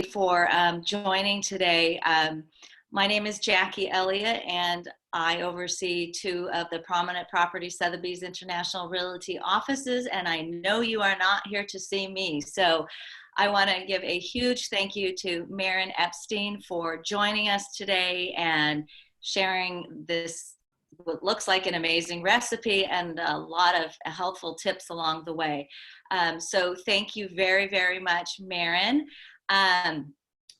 for joining today. My name is Jackie Elliott, and I oversee two of the prominent property Sotheby's International Realty offices, and I know you are not here to see me. So I want to give a huge thank you to Maren Epstein for joining us today and sharing this what looks like an amazing recipe and a lot of helpful tips along the way. So thank you very, very much, Maren.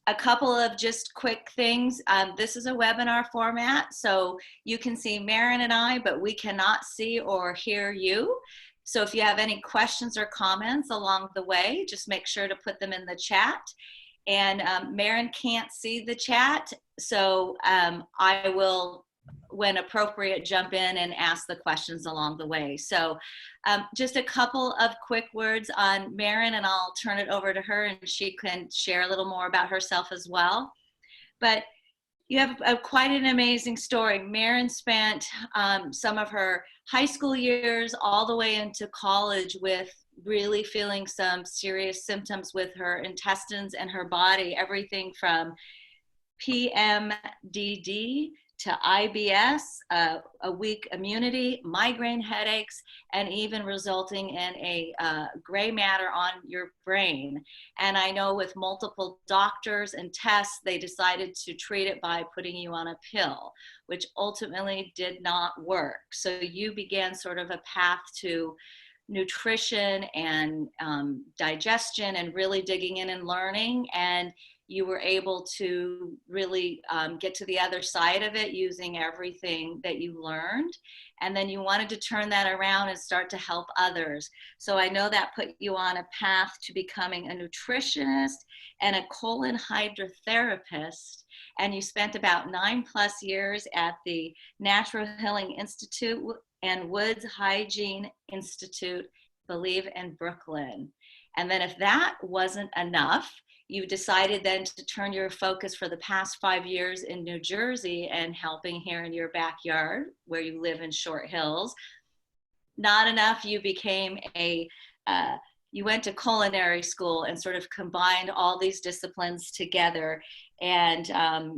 A couple of just quick things. This is a webinar format, so you can see Maren and I, but we cannot see or hear you. So if you have any questions or comments along the way, just make sure to put them in the chat. And Maren can't see the chat, so I will, when appropriate, jump in and ask the questions along the way. So just a couple of quick words on Maren, and I'll turn it over to her and she can share a little more about herself as well. But you have quite an amazing story. Maren spent some of her high school years all the way into college with really feeling some serious symptoms with her intestines and her body, everything from PMDD to IBS, a weak immunity, migraine headaches, and even resulting in a gray matter on your brain. And I know with multiple doctors and tests, they decided to treat it by putting you on a pill, which ultimately did not work. So you began sort of a path to nutrition and digestion and really digging in and learning, and you were able to really get to the other side of it using everything that you learned. And then you wanted to turn that around and start to help others. So I know that put you on a path to becoming a nutritionist and a colon hydrotherapist. And you spent about 9+ years at the Natural Healing Institute and Woods Hygiene Institute, I believe, in Brooklyn. And then if that wasn't enough, you decided then to turn your focus for the past 5 years in New Jersey and helping here in your backyard where you live in Short Hills. Not enough, you became you went to culinary school and sort of combined all these disciplines together. And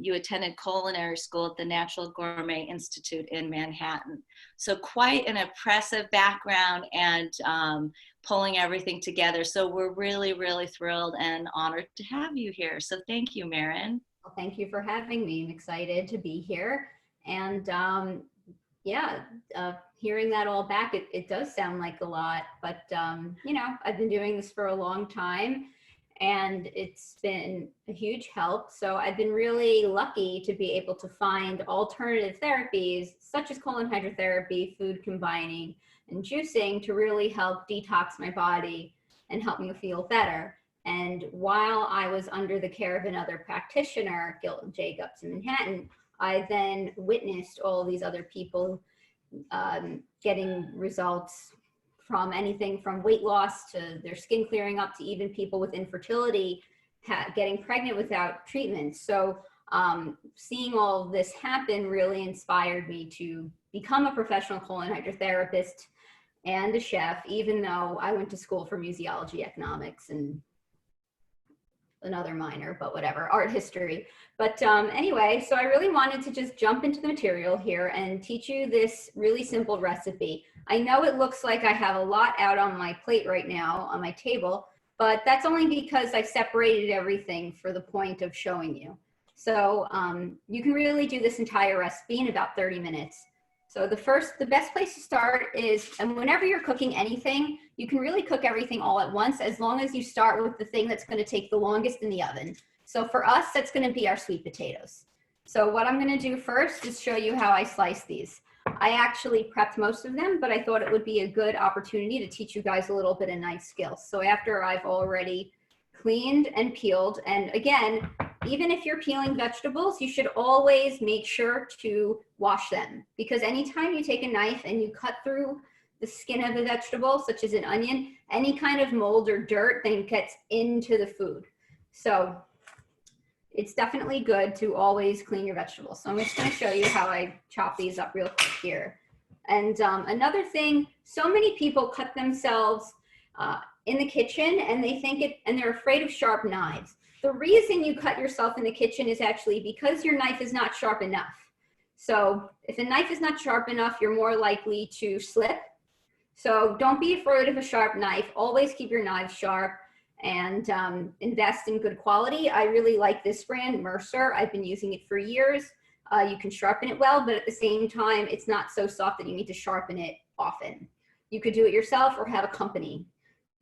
you attended culinary school at the Natural Gourmet Institute in Manhattan. So quite an impressive background and pulling everything together. So we're really, really thrilled and honored to have you here. So thank you, Maren. Well, thank you for having me. I'm excited to be here. And hearing that all back, it does sound like a lot, but I've been doing this for a long time and it's been a huge help. So I've been really lucky to be able to find alternative therapies such as colon hydrotherapy, food combining, and juicing to really help detox my body and help me feel better. And while I was under the care of another practitioner, Gilton Jacobs in Manhattan, I then witnessed all these other people getting results from anything from weight loss to their skin clearing up to even people with infertility getting pregnant without treatment. So seeing all of this happen really inspired me to become a professional colon hydrotherapist and a chef, even though I went to school for museology, economics, and another minor, but whatever, art history. But anyway, so I really wanted to just jump into the material here and teach you this really simple recipe. I know it looks like I have a lot out on my plate right now on my table, but that's only because I separated everything for the point of showing you. So you can really do this entire recipe in about 30 minutes. So the best place to start is, and whenever you're cooking anything, you can really cook everything all at once as long as you start with the thing that's going to take the longest in the oven. So for us, that's going to be our sweet potatoes. So what I'm going to do first is show you how I slice these. I actually prepped most of them, but I thought it would be a good opportunity to teach you guys a little bit of nice skills. So after I've already cleaned and peeled, and again, even if you're peeling vegetables, you should always make sure to wash them, because anytime you take a knife and you cut through the skin of a vegetable, such as an onion, any kind of mold or dirt then gets into the food. So it's definitely good to always clean your vegetables. So I'm just going to show you how I chop these up real quick here. And another thing, so many people cut themselves in the kitchen and they think and they're afraid of sharp knives. The reason you cut yourself in the kitchen is actually because your knife is not sharp enough. So if a knife is not sharp enough, you're more likely to slip. So don't be afraid of a sharp knife. Always keep your knives sharp and invest in good quality. I really like this brand, Mercer. I've been using it for years. You can sharpen it well, but at the same time, it's not so soft that you need to sharpen it often. You could do it yourself or have a company.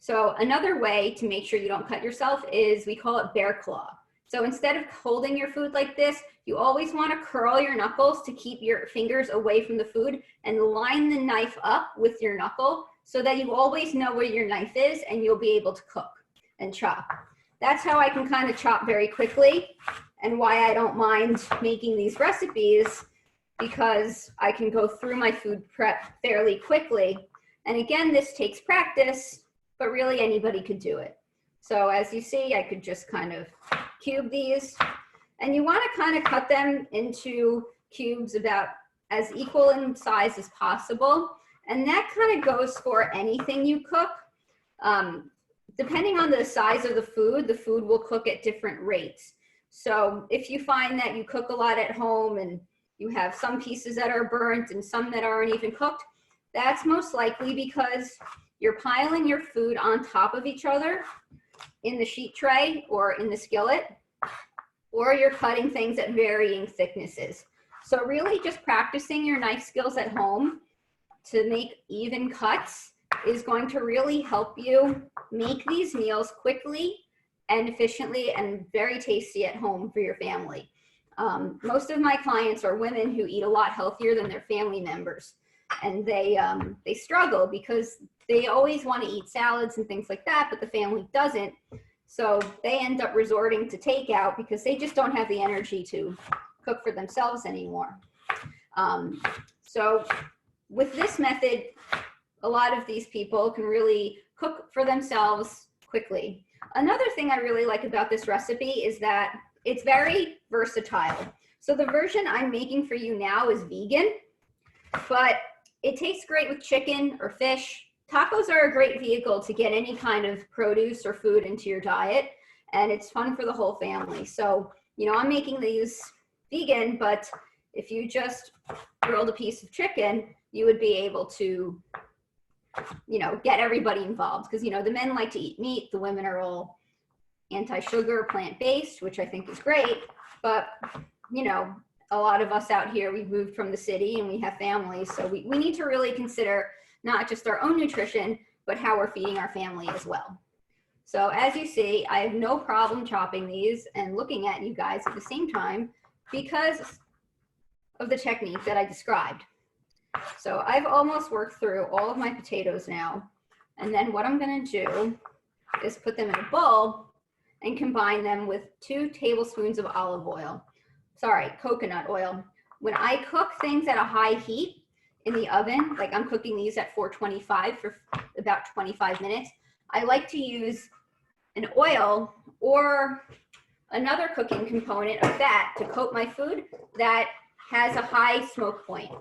So another way to make sure you don't cut yourself is, we call it bear claw. So instead of holding your food like this, you always want to curl your knuckles to keep your fingers away from the food and line the knife up with your knuckle so that you always know where your knife is and you'll be able to cook and chop. That's how I can kind of chop very quickly, and why I don't mind making these recipes, because I can go through my food prep fairly quickly. And again, this takes practice, but really anybody could do it. So as you see, I could just kind of cube these, and you want to kind of cut them into cubes about as equal in size as possible. And that kind of goes for anything you cook. Depending on the size of the food will cook at different rates. So if you find that you cook a lot at home and you have some pieces that are burnt and some that aren't even cooked, that's most likely because you're piling your food on top of each other in the sheet tray or in the skillet, or you're cutting things at varying thicknesses. So really just practicing your knife skills at home to make even cuts is going to really help you make these meals quickly and efficiently and very tasty at home for your family. Most of my clients are women who eat a lot healthier than their family members, and they struggle because they always want to eat salads and things like that, but the family doesn't. So they end up resorting to takeout because they just don't have the energy to cook for themselves anymore. So with this method, a lot of these people can really cook for themselves quickly. Another thing I really like about this recipe is that it's very versatile. So the version I'm making for you now is vegan, but it tastes great with chicken or fish. Tacos are a great vehicle to get any kind of produce or food into your diet, and it's fun for the whole family. So, you know, I'm making these vegan, but if you just grilled a piece of chicken, you would be able to, you know, get everybody involved, because, you know, the men like to eat meat, the women are all anti-sugar, plant-based, which I think is great, but, you know, a lot of us out here, we've moved from the city and we have families, so we need to really consider not just our own nutrition, but how we're feeding our family as well. So as you see, I have no problem chopping these and looking at you guys at the same time because of the technique that I described. So I've almost worked through all of my potatoes now. And then what I'm gonna do is put them in a bowl and combine them with 2 tablespoons of olive oil. Sorry, coconut oil. When I cook things at a high heat in the oven, like I'm cooking these at 425 for about 25 minutes, I like to use an oil or another cooking component of fat to coat my food that has a high smoke point.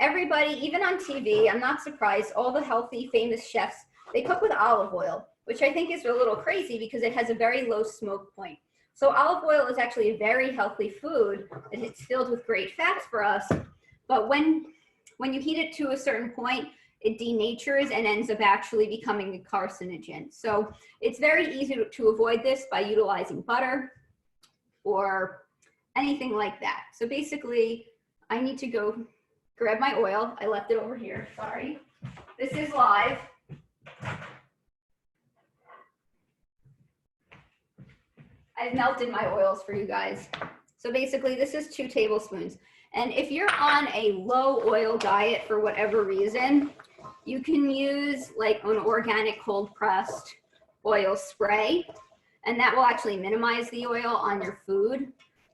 Everybody, even on TV, I'm not surprised, all the healthy, famous chefs, they cook with olive oil, which I think is a little crazy because it has a very low smoke point. So olive oil is actually a very healthy food, and it's filled with great fats for us. But when you heat it to a certain point, it denatures and ends up actually becoming a carcinogen. So it's very easy to avoid this by utilizing butter or anything like that. So basically, I need to go grab my oil. I left it over here, sorry. This is live. I've melted my oils for you guys. So basically this is 2 tablespoons. And if you're on a low oil diet for whatever reason, you can use like an organic cold pressed oil spray, and that will actually minimize the oil on your food,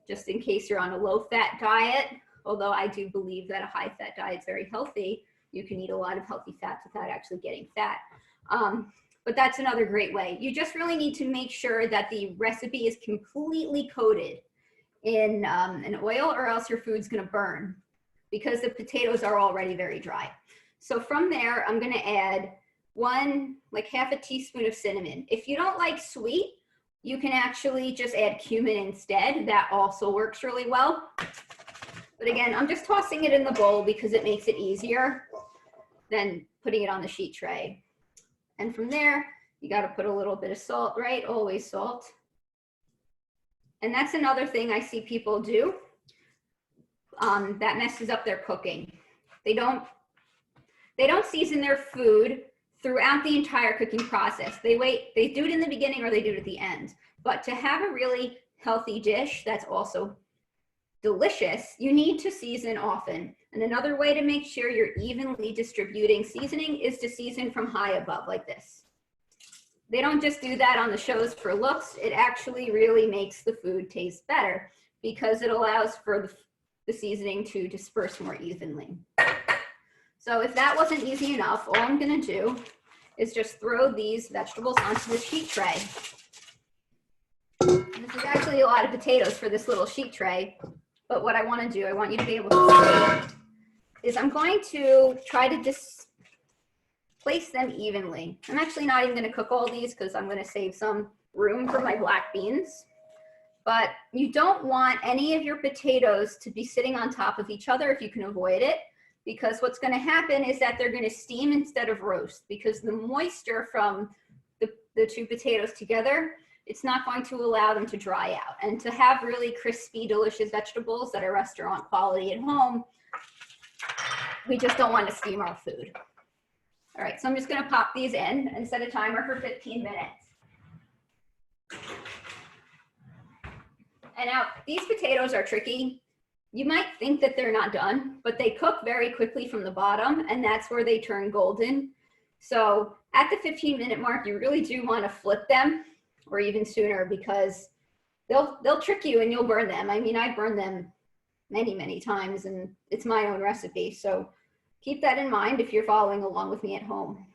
just in case you're on a low fat diet. Although I do believe that a high fat diet is very healthy. You can eat a lot of healthy fats without actually getting fat. But that's another great way. You just really need to make sure that the recipe is completely coated in an oil, or else your food's gonna burn because the potatoes are already very dry. So from there, I'm gonna add half a teaspoon of cinnamon. If you don't like sweet, You can actually just add cumin instead. That also works really well. But again, I'm just tossing it in the bowl because it makes it easier than putting it on the sheet tray. And from there, you got to put a little bit of salt, right? Always salt. And that's another thing I see people do that messes up their cooking. They don't season their food throughout the entire cooking process. They do it in the beginning or they do it at the end. But to have a really healthy dish that's also delicious, you need to season often. And another way to make sure you're evenly distributing seasoning is to season from high above like this. They don't just do that on the shows for looks. It actually really makes the food taste better because it allows for the seasoning to disperse more evenly. So if that wasn't easy enough, all I'm gonna do is just throw these vegetables onto the sheet tray. This is actually a lot of potatoes for this little sheet tray, but what I wanna do, I want you to be able to see, is I'm going to try to just place them evenly. I'm actually not even gonna cook all these because I'm gonna save some room for my black beans. But you don't want any of your potatoes to be sitting on top of each other if you can avoid it, because what's gonna happen is that they're gonna steam instead of roast, because the moisture from the two potatoes together, it's not going to allow them to dry out. And to have really crispy, delicious vegetables that are restaurant quality at home, we just don't want to steam our food. All right, so I'm just gonna pop these in and set a timer for 15 minutes. And now these potatoes are tricky. You might think that they're not done, but they cook very quickly from the bottom, and that's where they turn golden. So at the 15-minute mark, you really do want to flip them, or even sooner, because they'll trick you and you'll burn them. I mean, I've burned them many, many times, and it's my own recipe. So keep that in mind if you're following along with me at home.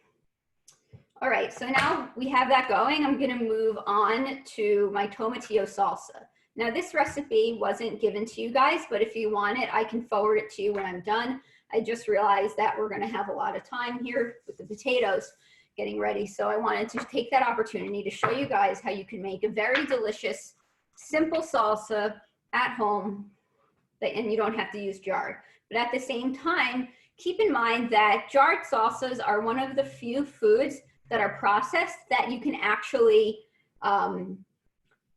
All right, so now we have that going. I'm gonna move on to my tomatillo salsa. Now this recipe wasn't given to you guys, but if you want it, I can forward it to you when I'm done. I just realized that we're gonna have a lot of time here with the potatoes getting ready. So I wanted to take that opportunity to show you guys how you can make a very delicious, simple salsa at home, and you don't have to use jarred. But at the same time, keep in mind that jarred salsas are one of the few foods that are processed that you can actually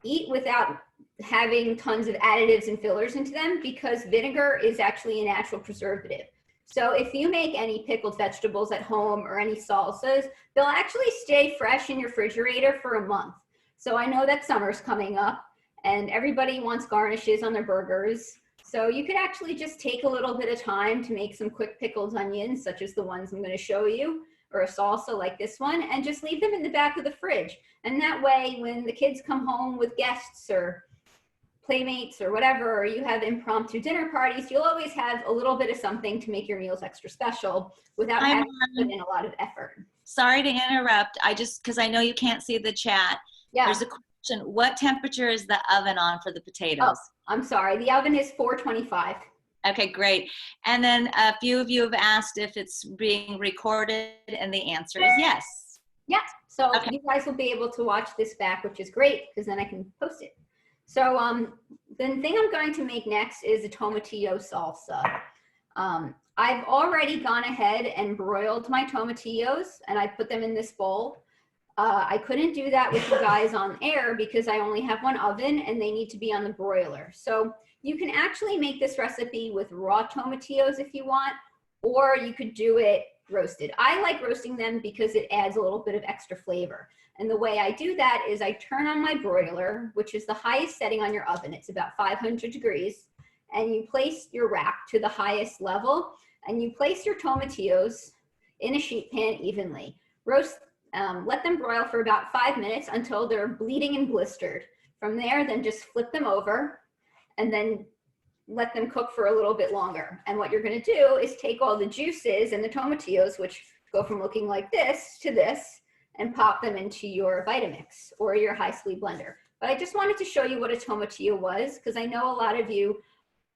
eat without having tons of additives and fillers into them, because vinegar is actually a natural preservative. So if you make any pickled vegetables at home or any salsas, they'll actually stay fresh in your refrigerator for a month. So I know that summer's coming up and everybody wants garnishes on their burgers. So you could actually just take a little bit of time to make some quick pickled onions, such as the ones I'm going to show you, or a salsa like this one, and just leave them in the back of the fridge. And that way, when the kids come home with guests or playmates or whatever, or you have impromptu dinner parties, you'll always have a little bit of something to make your meals extra special without having to put in a lot of effort. Sorry to interrupt. Because I know you can't see the chat. Yeah. There's a question. What temperature is the oven on for the potatoes? Oh, I'm sorry. The oven is 425. Okay, great. And then a few of you have asked if it's being recorded, and the answer is yes. Yeah. So okay. You guys will be able to watch this back, which is great because then I can post it. So the thing I'm going to make next is a tomatillo salsa. I've already gone ahead and broiled my tomatillos and I put them in this bowl. I couldn't do that with you guys on air because I only have one oven and they need to be on the broiler. So you can actually make this recipe with raw tomatillos if you want, or you could do it roasted. I like roasting them because it adds a little bit of extra flavor. And the way I do that is I turn on my broiler, which is the highest setting on your oven. It's about 500 degrees. And you place your rack to the highest level and you place your tomatillos in a sheet pan evenly. Let them broil for about 5 minutes until they're bleeding and blistered. From there, then just flip them over and then let them cook for a little bit longer. And what you're gonna do is take all the juices and the tomatillos, which go from looking like this to this, and pop them into your Vitamix or your high speed blender. But I just wanted to show you what a tomatillo was, because I know a lot of you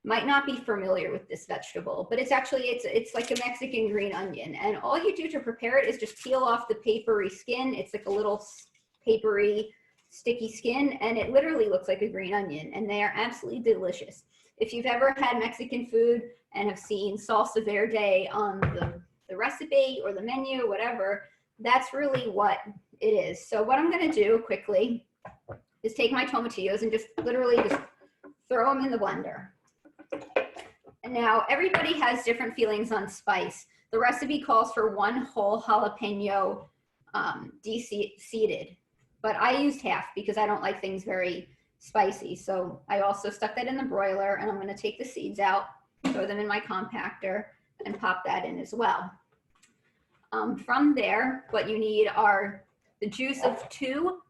might not be familiar with this vegetable, but it's actually, it's like a Mexican green onion. And all you do to prepare it is just peel off the papery skin. It's like a little papery sticky skin, and it literally looks like a green onion, and they are absolutely delicious. If you've ever had Mexican food and have seen Salsa Verde on the recipe or the menu, whatever, that's really what it is. So what I'm gonna do quickly is take my tomatillos and just literally just throw them in the blender. And now everybody has different feelings on spice. The recipe calls for 1 whole jalapeno de-seeded, but I used half because I don't like things very spicy. So I also stuck that in the broiler, and I'm gonna take the seeds out, throw them in my compactor, and pop that in as well. From there, what you need are the juice of 2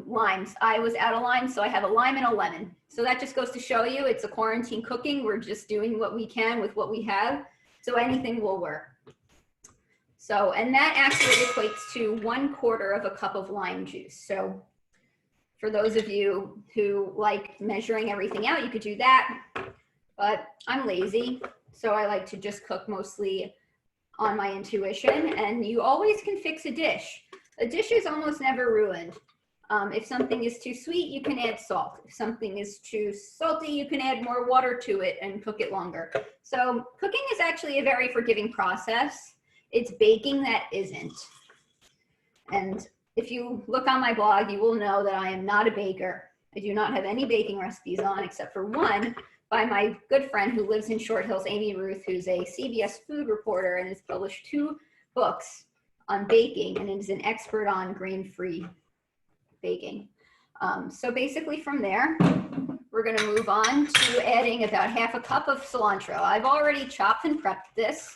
limes. I was out of lime, so I have a lime and a lemon. So that just goes to show you it's a quarantine cooking. We're just doing what we can with what we have. So anything will work. So, and that actually equates to 1/4 cup of lime juice. So for those of you who like measuring everything out, you could do that, but I'm lazy. So I like to just cook mostly on my intuition, and you always can fix a dish. A dish is almost never ruined. If something is too sweet, you can add salt. If something is too salty, you can add more water to it and cook it longer. So cooking is actually a very forgiving process. It's baking that isn't. And if you look on my blog, you will know that I am not a baker. I do not have any baking recipes on except for one by my good friend who lives in Short Hills, Amy Ruth, who's a CBS food reporter and has published 2 books on baking and is an expert on grain-free baking. So basically from there, we're gonna move on to adding about 1/2 cup of cilantro. I've already chopped and prepped this,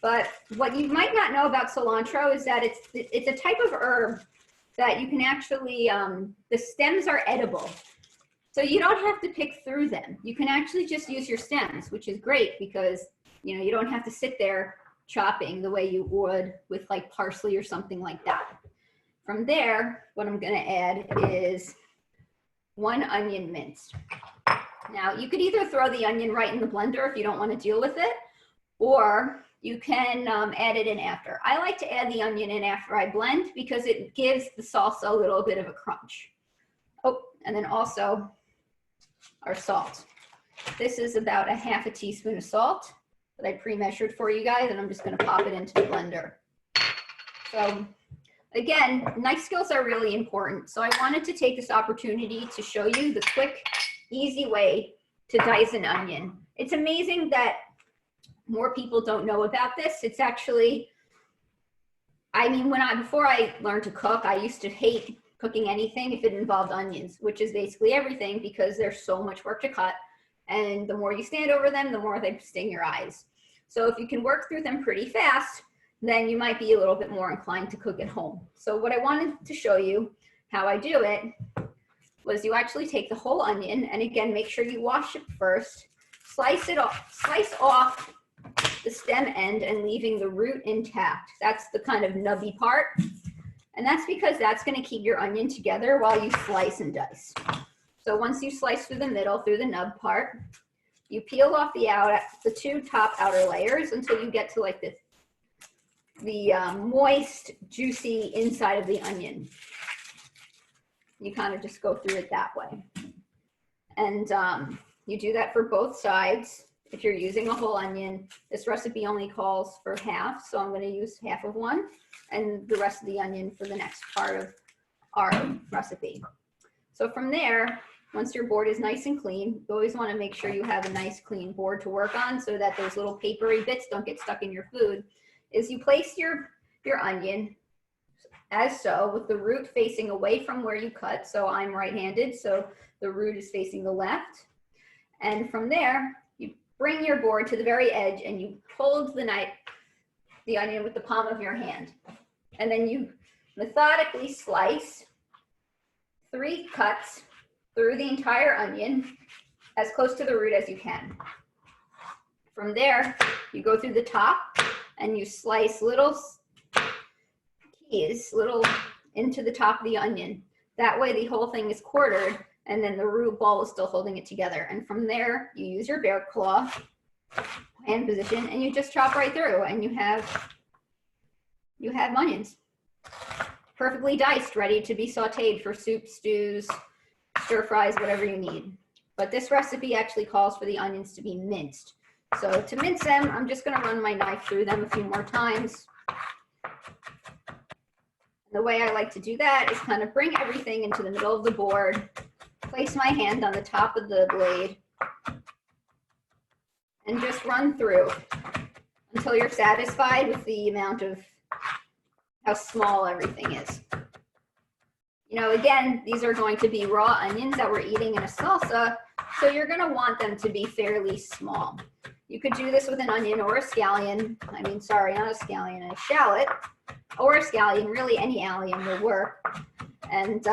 but what you might not know about cilantro is that it's a type of herb that you can actually, the stems are edible. So you don't have to pick through them. You can actually just use your stems, which is great because you don't have to sit there chopping the way you would with like parsley or something like that. From there, what I'm gonna add is 1 onion minced. Now you could either throw the onion right in the blender if you don't want to deal with it, or you can add it in after. I like to add the onion in after I blend because it gives the salsa a little bit of a crunch. Oh, and then also our salt. This is about 1/2 teaspoon of salt that I pre-measured for you guys, and I'm just gonna pop it into the blender. So again, knife skills are really important. So I wanted to take this opportunity to show you the quick, easy way to dice an onion. It's amazing that more people don't know about this. It's actually, I mean, before I learned to cook, I used to hate cooking anything if it involved onions, which is basically everything because there's so much work to cut. And the more you stand over them, the more they sting your eyes. So if you can work through them pretty fast, then you might be a little bit more inclined to cook at home. So what I wanted to show you how I do it was you actually take the whole onion, and again, make sure you wash it first, slice off the stem end and leaving the root intact. That's the kind of nubby part. And that's because that's gonna keep your onion together while you slice and dice. So once you slice through the middle, through the nub part, you peel off the 2 top outer layers until you get to like the moist, juicy inside of the onion. You kind of just go through it that way. And you do that for both sides. If you're using a whole onion, this recipe only calls for 1/2, so I'm gonna use 1/2 of one and the rest of the onion for the next part of our recipe. So from there, once your board is nice and clean, you always wanna make sure you have a nice clean board to work on so that those little papery bits don't get stuck in your food, is you place your onion as so, with the root facing away from where you cut. So I'm right-handed, so the root is facing the left. And from there, you bring your board to the very edge and you hold the onion with the palm of your hand. And then you methodically slice 3 cuts through the entire onion as close to the root as you can. From there, you go through the top and you slice little keys, into the top of the onion. That way the whole thing is quartered and then the root ball is still holding it together. And from there, you use your bear claw hand position and you just chop right through and you have onions. perfectly diced, ready to be sauteed for soup, stews, stir fries, whatever you need. But this recipe actually calls for the onions to be minced. So to mince them, I'm just going to run my knife through them a few more times. The way I like to do that is kind of bring everything into the middle of the board, place my hand on the top of the blade, and just run through until you're satisfied with the amount of how small everything is. You know, again, these are going to be raw onions that we're eating in a salsa, so you're going to want them to be fairly small. You could do this with an onion or a scallion. I mean, sorry, not a scallion, a shallot or a scallion. Really, any allium will work. And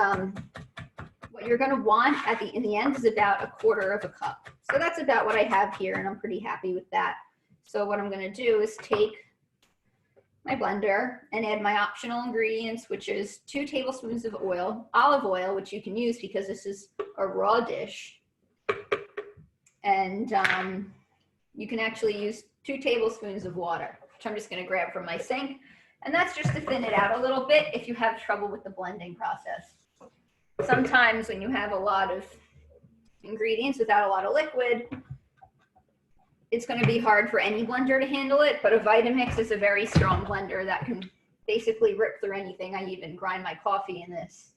what you're going to want in the end is about 1/4 cup. So that's about what I have here, and I'm pretty happy with that. So what I'm going to do is take my blender and add my optional ingredients, which is 2 tablespoons of oil, olive oil, which you can use because this is a raw dish. And you can actually use 2 tablespoons of water, which I'm just going to grab from my sink. And that's just to thin it out a little bit if you have trouble with the blending process. Sometimes when you have a lot of ingredients without a lot of liquid, it's going to be hard for any blender to handle it, but a Vitamix is a very strong blender that can basically rip through anything. I even grind my coffee in this.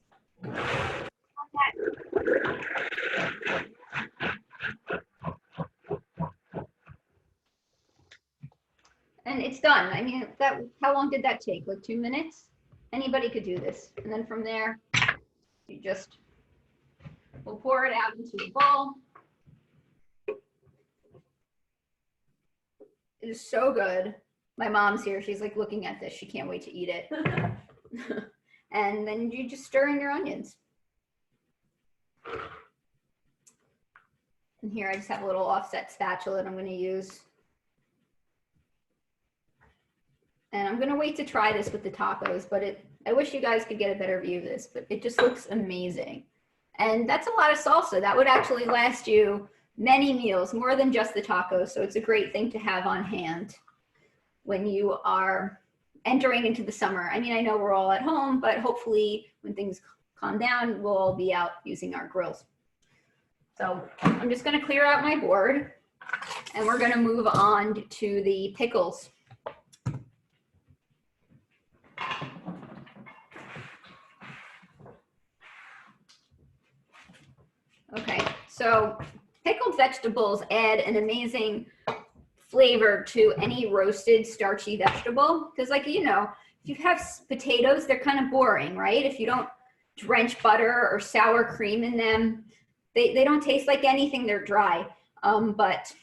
And it's done. I mean, how long did that take? Like 2 minutes? Anybody could do this. And then from there, we'll pour it out into a bowl. It is so good. My mom's here. She's like looking at this. She can't wait to eat it. And then you just stir in your onions. And here I just have a little offset spatula that I'm going to use. And I'm going to wait to try this with the tacos, but I wish you guys could get a better view of this, but it just looks amazing. And that's a lot of salsa. That would actually last you many meals, more than just the tacos. So it's a great thing to have on hand when you are entering into the summer. I mean, I know we're all at home, but hopefully when things calm down, we'll all be out using our grills. So I'm just going to clear out my board, and we're going to move on to the pickles. Okay, so pickled vegetables add an amazing flavor to any roasted starchy vegetable. Because like, you know, if you have potatoes, they're kind of boring, right? If you don't drench butter or sour cream in them, they don't taste like anything, they're dry. But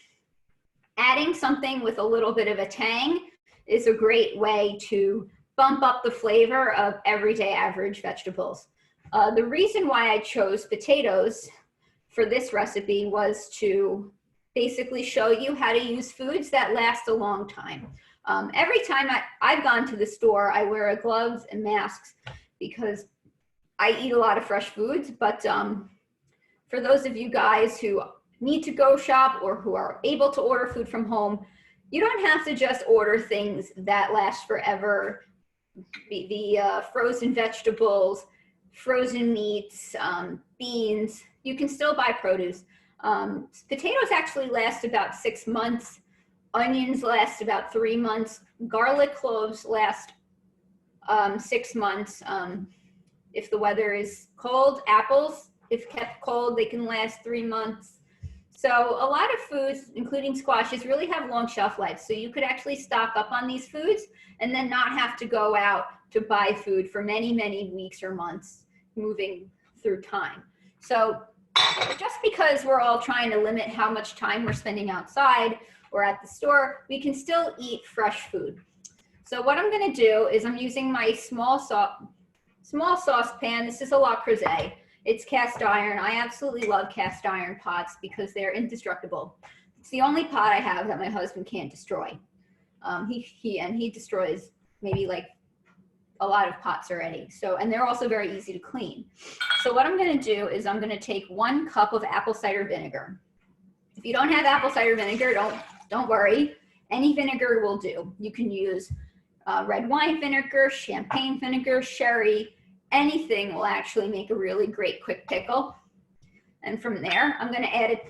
adding something with a little bit of a tang is a great way to bump up the flavor of everyday average vegetables. The reason why I chose potatoes for this recipe was to basically show you how to use foods that last a long time. Every time I've gone to the store, I wear gloves and masks because I eat a lot of fresh foods. But for those of you guys who need to go shop or who are able to order food from home, you don't have to just order things that last forever. The frozen vegetables, frozen meats, beans, you can still buy produce. Potatoes actually last about 6 months. Onions last about 3 months. Garlic cloves last 6 months. If the weather is cold, apples, if kept cold, they can last 3 months. So a lot of foods, including squashes, really have long shelf life. So you could actually stock up on these foods and then not have to go out to buy food for many, many weeks or months moving through time. So just because we're all trying to limit how much time we're spending outside or at the store, we can still eat fresh food. So what I'm going to do is I'm using my small saucepan. This is a Le Creuset. It's cast iron. I absolutely love cast iron pots because they're indestructible. It's the only pot I have that my husband can't destroy. He destroys maybe like a lot of pots already. So, and they're also very easy to clean. So what I'm going to do is I'm going to take 1 cup of apple cider vinegar. If you don't have apple cider vinegar, don't worry. Any vinegar will do. You can use red wine vinegar, champagne vinegar, sherry, anything will actually make a really great quick pickle. And from there, I'm going to add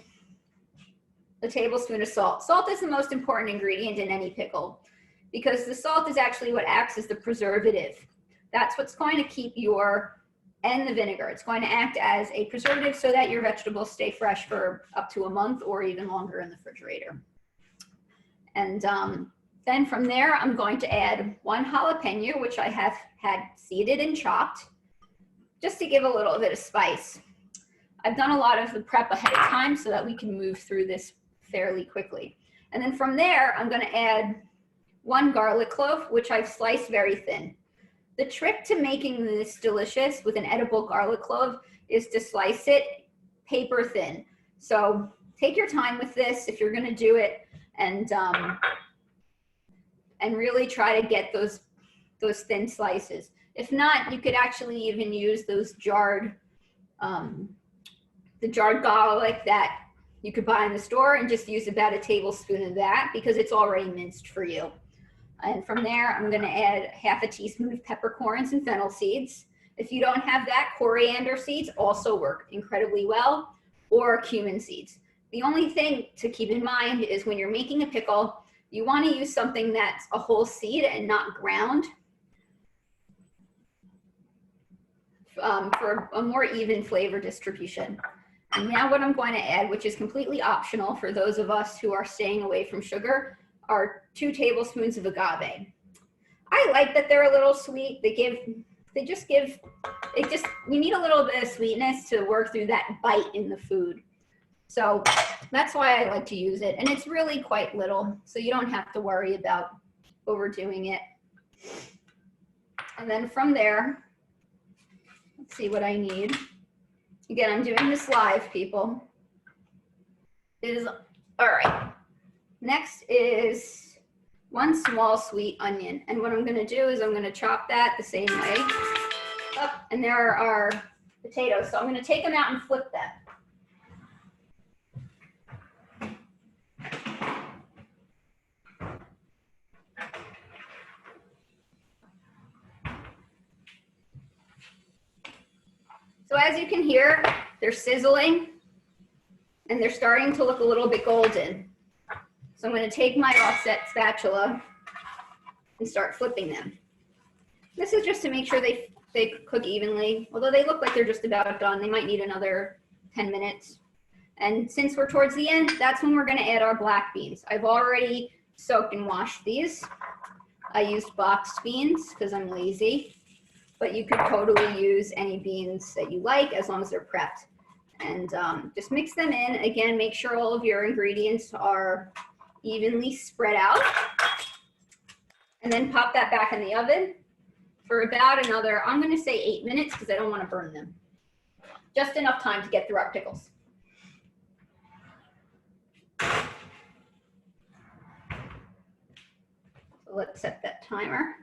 a tablespoon of salt. Salt is the most important ingredient in any pickle because the salt is actually what acts as the preservative. That's what's going to keep and the vinegar. It's going to act as a preservative so that your vegetables stay fresh for up to a month or even longer in the refrigerator. And then from there, I'm going to add 1 jalapeno, which I have had seeded and chopped, just to give a little bit of spice. I've done a lot of the prep ahead of time so that we can move through this fairly quickly. And then from there, I'm going to add 1 garlic clove, which I've sliced very thin. The trick to making this delicious with an edible garlic clove is to slice it paper thin. So take your time with this if you're going to do it, and really try to get those thin slices. If not, you could actually even use those jarred the jarred garlic that you could buy in the store and just use about a tablespoon of that because it's already minced for you. And from there, I'm going to add half a teaspoon of peppercorns and fennel seeds. If you don't have that, coriander seeds also work incredibly well, or cumin seeds. The only thing to keep in mind is when you're making a pickle, you want to use something that's a whole seed and not ground for a more even flavor distribution. And now what I'm going to add, which is completely optional for those of us who are staying away from sugar, are 2 tablespoons of agave. I like that they're a little sweet. You need a little bit of sweetness to work through that bite in the food. So that's why I like to use it. And it's really quite little, so you don't have to worry about overdoing it. And then from there, let's see what I need. Again, I'm doing this live, people. All right. Next is 1 small sweet onion. And what I'm going to do is I'm going to chop that the same way. And there are our potatoes. So I'm going to take them out and flip them. So as you can hear, they're sizzling and they're starting to look a little bit golden. So I'm going to take my offset spatula and start flipping them. This is just to make sure they cook evenly. Although they look like they're just about done, they might need another 10 minutes. And since we're towards the end, that's when we're going to add our black beans. I've already soaked and washed these. I used boxed beans because I'm lazy. But you could totally use any beans that you like as long as they're prepped. And just mix them in. Again, make sure all of your ingredients are evenly spread out. And then pop that back in the oven for about another, I'm going to say 8 minutes because I don't want to burn them. Just enough time to get through our pickles. So let's set that timer.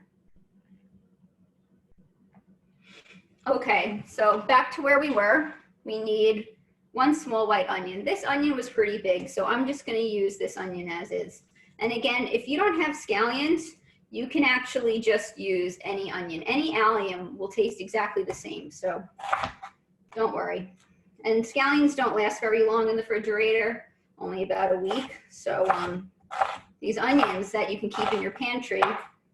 Okay, so back to where we were. We need 1 small white onion. This onion was pretty big, so I'm just going to use this onion as is. And again, if you don't have scallions, you can actually just use any onion. Any allium will taste exactly the same, so don't worry. And scallions don't last very long in the refrigerator, only about a week. So these onions that you can keep in your pantry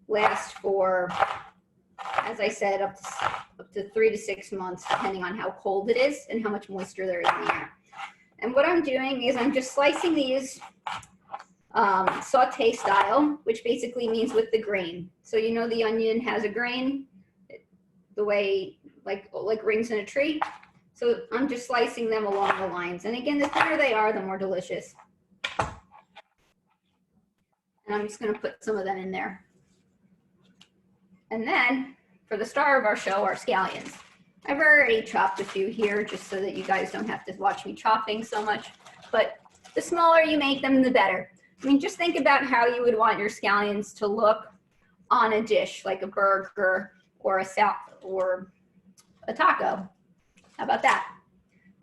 last for, as I said, up to 3 to 6 months, depending on how cold it is and how much moisture there is in the air. And what I'm doing is I'm just slicing these saute style, which basically means with the grain. So you know the onion has a grain, the way like rings in a tree. So I'm just slicing them along the lines. And again, the thinner they are, the more delicious. And I'm just going to put some of them in there. And then for the star of our show, our scallions. I've already chopped a few here just so that you guys don't have to watch me chopping so much. But the smaller you make them, the better. I mean, just think about how you would want your scallions to look on a dish, like a burger or a taco. How about that?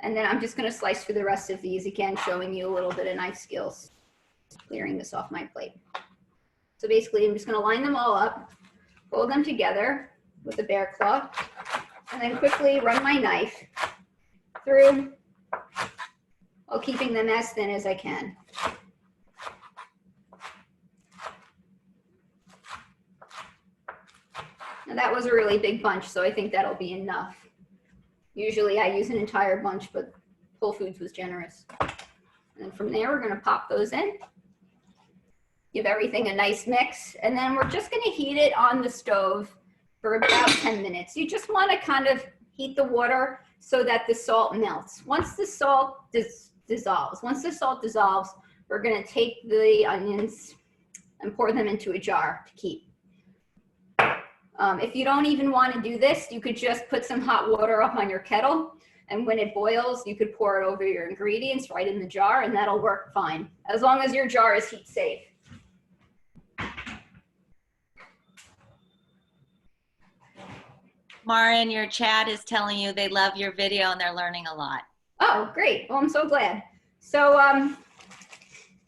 And then I'm just going to slice through the rest of these, again, showing you a little bit of knife skills, clearing this off my plate. So basically, I'm just going to line them all up. fold them together with a bear claw, and then quickly run my knife through while keeping them as thin as I can. Now that was a really big bunch, so I think that'll be enough. Usually I use an entire bunch, but Whole Foods was generous. And from there, we're gonna pop those in. Give everything a nice mix, and then we're just gonna heat it on the stove for about 10 minutes. You just wanna kind of heat the water so that the salt melts. Once the salt dissolves, we're gonna take the onions and pour them into a jar to keep. If you don't even want to do this, you could just put some hot water up on your kettle, and when it boils, you could pour it over your ingredients right in the jar, and that'll work fine, as long as your jar is heat safe. Marin, your chat is telling you they love your video and they're learning a lot. Oh, great. Well, I'm so glad. So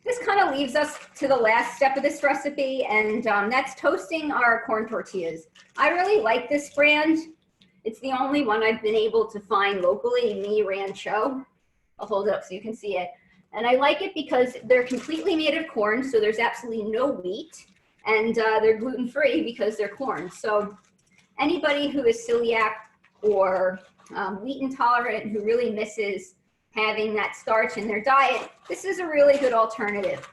this kind of leaves us to the last step of this recipe, and that's toasting our corn tortillas. I really like this brand. It's the only one I've been able to find locally, Mi Rancho. I'll hold it up so you can see it. And I like it because they're completely made of corn, so there's absolutely no wheat, and they're gluten-free because they're corn. So anybody who is celiac or wheat intolerant who really misses having that starch in their diet, this is a really good alternative.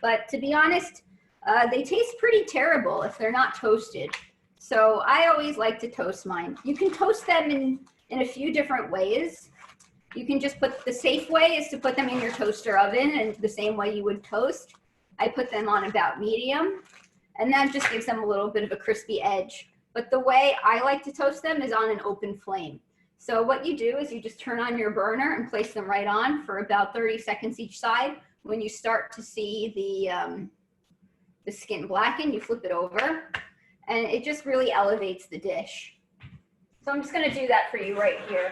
But to be honest, they taste pretty terrible if they're not toasted. So I always like to toast mine. You can toast them in a few different ways. You can just put, the safe way is to put them in your toaster oven, and the same way you would toast. I put them on about medium, and that just gives them a little bit of a crispy edge. But the way I like to toast them is on an open flame. So what you do is you just turn on your burner and place them right on for about 30 seconds each side. When you start to see the skin blacken, you flip it over, and it just really elevates the dish. So I'm just gonna do that for you right here.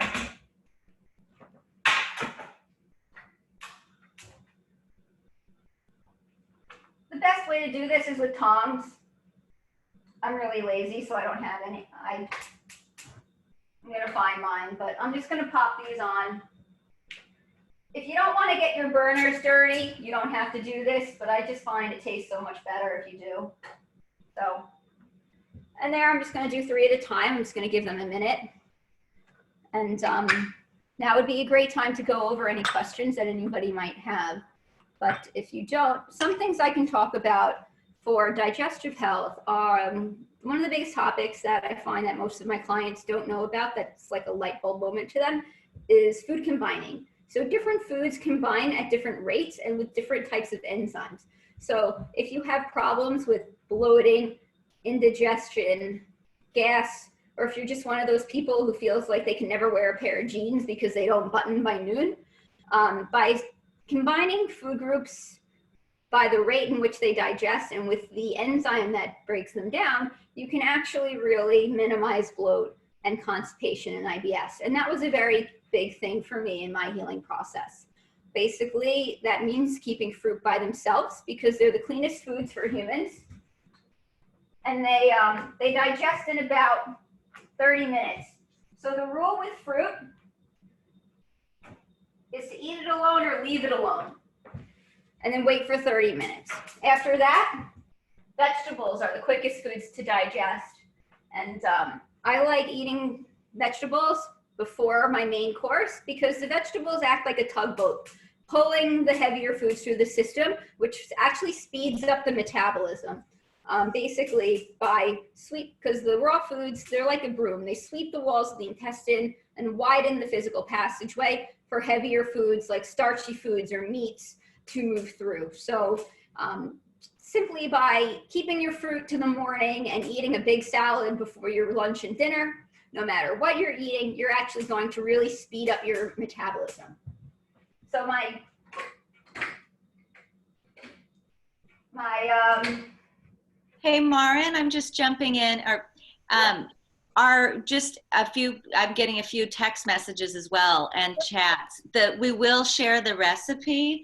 The best way to do this is with tongs. I'm really lazy, so I don't have any. I'm gonna find mine, but I'm just gonna pop these on. If you don't want to get your burners dirty, you don't have to do this, but I just find it tastes so much better if you do. So, and there, I'm just gonna do 3 at a time. I'm just gonna give them a minute. And now would be a great time to go over any questions that anybody might have. But if you don't, some things I can talk about for digestive health are one of the biggest topics that I find that most of my clients don't know about, that's like a light bulb moment to them, is food combining. So different foods combine at different rates and with different types of enzymes. So if you have problems with bloating, indigestion, gas, or if you're just one of those people who feels like they can never wear a pair of jeans because they don't button by noon, by combining food groups by the rate in which they digest and with the enzyme that breaks them down, you can actually really minimize bloat and constipation and IBS. And that was a very big thing for me in my healing process. Basically, that means keeping fruit by themselves because they're the cleanest foods for humans. And they digest in about 30 minutes. So the rule with fruit is to eat it alone or leave it alone, and then wait for 30 minutes. After that, vegetables are the quickest foods to digest. And I like eating vegetables before my main course because the vegetables act like a tugboat, pulling the heavier foods through the system, which actually speeds up the metabolism. Basically by because the raw foods, they're like a broom. They sweep the walls of the intestine and widen the physical passageway for heavier foods like starchy foods or meats to move through. So simply by keeping your fruit to the morning and eating a big salad before your lunch and dinner, no matter what you're eating, you're actually going to really speed up your metabolism. So Hey, Marin, I'm just jumping in. Are just a few, I'm getting a few text messages as well and chats that we will share the recipe.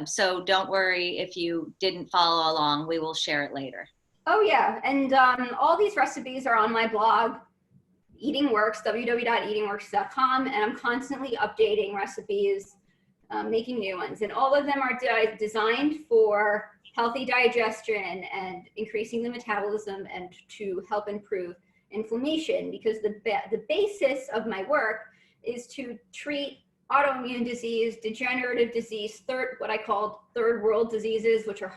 So don't worry if you didn't follow along, we will share it later. Oh yeah, and all these recipes are on my blog, Eating Works, www.eatingworks.com, and I'm constantly updating recipes, making new ones, and all of them are designed for healthy digestion and increasing the metabolism and to help improve inflammation, because the basis of my work is to treat autoimmune disease, degenerative disease, what I call third world diseases, which are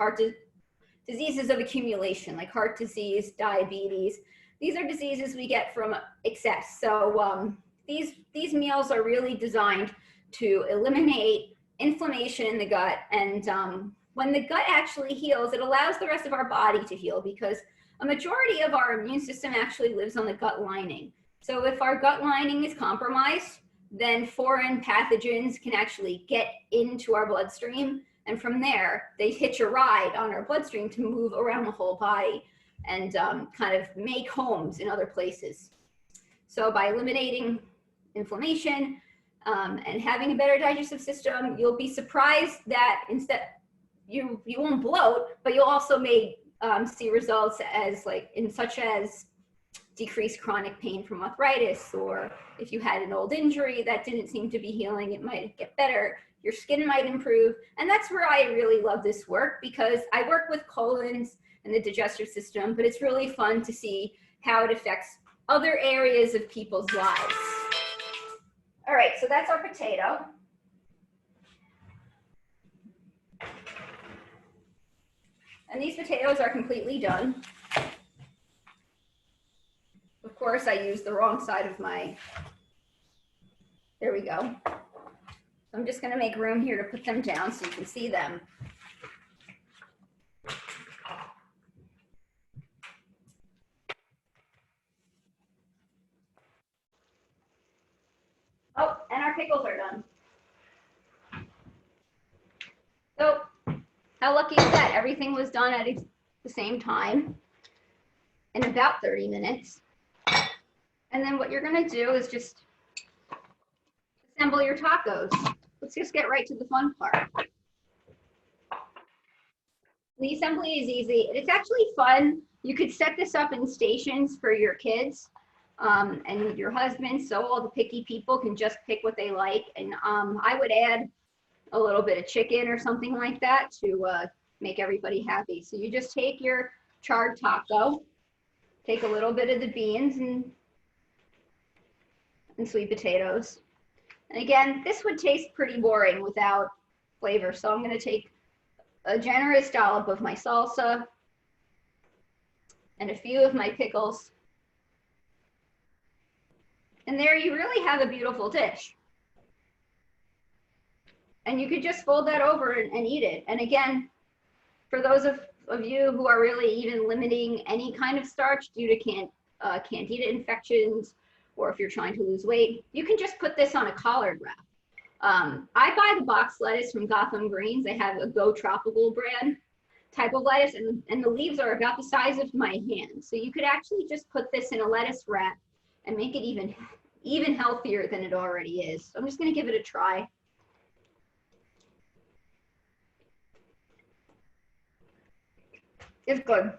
diseases of accumulation, like heart disease, diabetes. These are diseases we get from excess. So these meals are really designed to eliminate inflammation in the gut. And when the gut actually heals, it allows the rest of our body to heal, because a majority of our immune system actually lives on the gut lining. So if our gut lining is compromised, then foreign pathogens can actually get into our bloodstream. And from there, they hitch a ride on our bloodstream to move around the whole body and kind of make homes in other places. So by eliminating inflammation and having a better digestive system, you'll be surprised that instead you won't bloat, but you'll also may see results such as decreased chronic pain from arthritis, or if you had an old injury that didn't seem to be healing, it might get better. Your skin might improve. And that's where I really love this work, because I work with colons and the digestive system, but it's really fun to see how it affects other areas of people's lives. All right, so that's our potato. And these potatoes are completely done. Of course, I used the wrong side of there we go. I'm just going to make room here to put them down so you can see them. Oh, and our pickles are done. So how lucky is that? Everything was done at the same time in about 30 minutes. And then what you're going to do is just assemble your tacos. Let's just get right to the fun part. The assembly is easy. It's actually fun. You could set this up in stations for your kids and your husband, so all the picky people can just pick what they like. And I would add a little bit of chicken or something like that to make everybody happy. So you just take your charred taco, take a little bit of the beans and sweet potatoes. And again, this would taste pretty boring without flavor. So I'm going to take a generous dollop of my salsa and a few of my pickles. And there you really have a beautiful dish. And you could just fold that over and eat it. And again, for those of you who are really even limiting any kind of starch due to candida infections, or if you're trying to lose weight, you can just put this on a collard wrap. I buy the box lettuce from Gotham Greens. They have a Go Tropical brand type of lettuce, and the leaves are about the size of my hand. So you could actually just put this in a lettuce wrap and make it even healthier than it already is. So I'm just going to give it a try. It's good.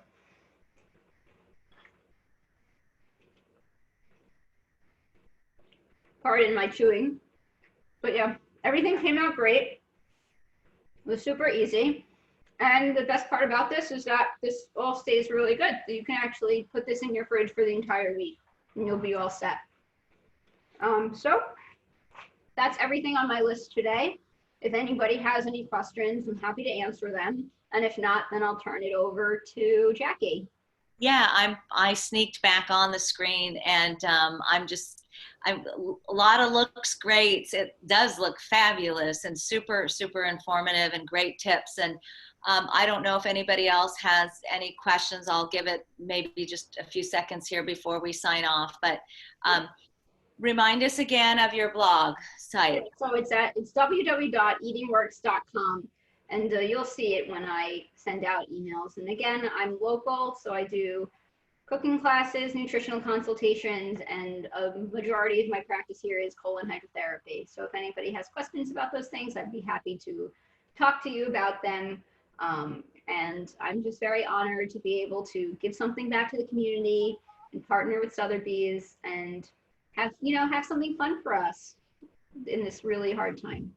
Pardon my chewing. But yeah, everything came out great. It was super easy. And the best part about this is that this all stays really good. So you can actually put this in your fridge for the entire week and you'll be all set. So that's everything on my list today. If anybody has any questions, I'm happy to answer them. And if not, then I'll turn it over to Jackie. Yeah, I sneaked back on the screen, and a lot of looks great. It does look fabulous and super, super informative and great tips. And I don't know if anybody else has any questions. I'll give it maybe just a few seconds here before we sign off. But remind us again of your blog site. So it's www.eatingworks.com. And you'll see it when I send out emails. And again, I'm local, so I do cooking classes, nutritional consultations, and a majority of my practice here is colon hydrotherapy. So if anybody has questions about those things, I'd be happy to talk to you about them. And I'm just very honored to be able to give something back to the community and partner with Sotheby's and have, have something fun for us in this really hard time.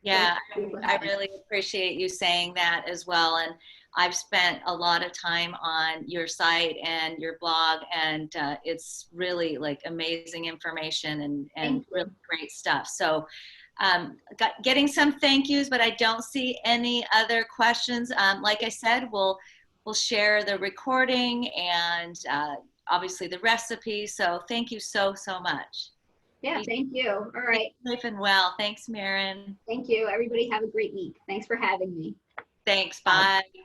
So Yeah, thank you for I having me. really appreciate you saying that as well. And I've spent a lot of time on your site and your blog, and it's really like amazing information and Thank really you. great stuff. So, getting some thank yous, but I don't see any other questions. Like I said, we'll share the recording and obviously the recipe. So, thank you so much. Yeah, Be thank you. All right. safe and well. Thanks, Maren. Thank you. Everybody have a great week. Thanks for having me. Thanks. Bye. Bye.